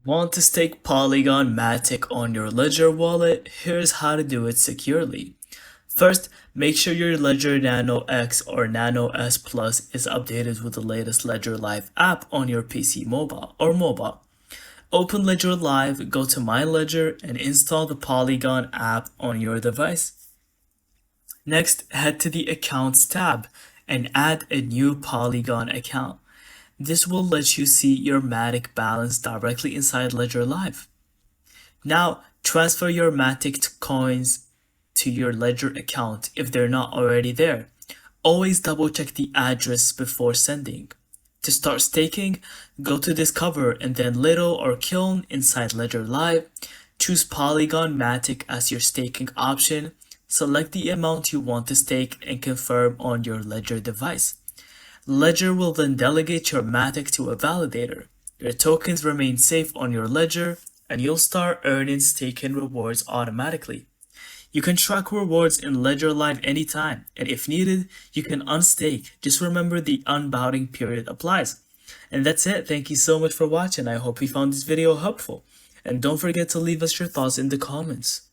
Want to stake Polygon MATIC on your Ledger wallet? Here's how to do it securely. First, make sure your Ledger Nano X or Nano S Plus is updated with the latest Ledger Live app on your PC mobile. Open Ledger Live, go to My Ledger, and install the Polygon app on your device. Next, head to the Accounts tab and add a new Polygon account. This will let you see your MATIC balance directly inside Ledger Live. Now, transfer your MATIC coins to your Ledger account if they're not already there. Always double check the address before sending. To start staking, go to Discover and then Little or Kiln inside Ledger Live. Choose Polygon MATIC as your staking option. Select the amount you want to stake and confirm on your Ledger device. Ledger will then delegate your MATIC to a validator. Your tokens remain safe on your Ledger, and you'll start earning staking rewards automatically. You can track rewards in Ledger Live anytime, and if needed, you can unstake. Just remember the unbounding period applies. And that's it. Thank you so much for watching. I hope you found this video helpful. And don't forget to leave us your thoughts in the comments.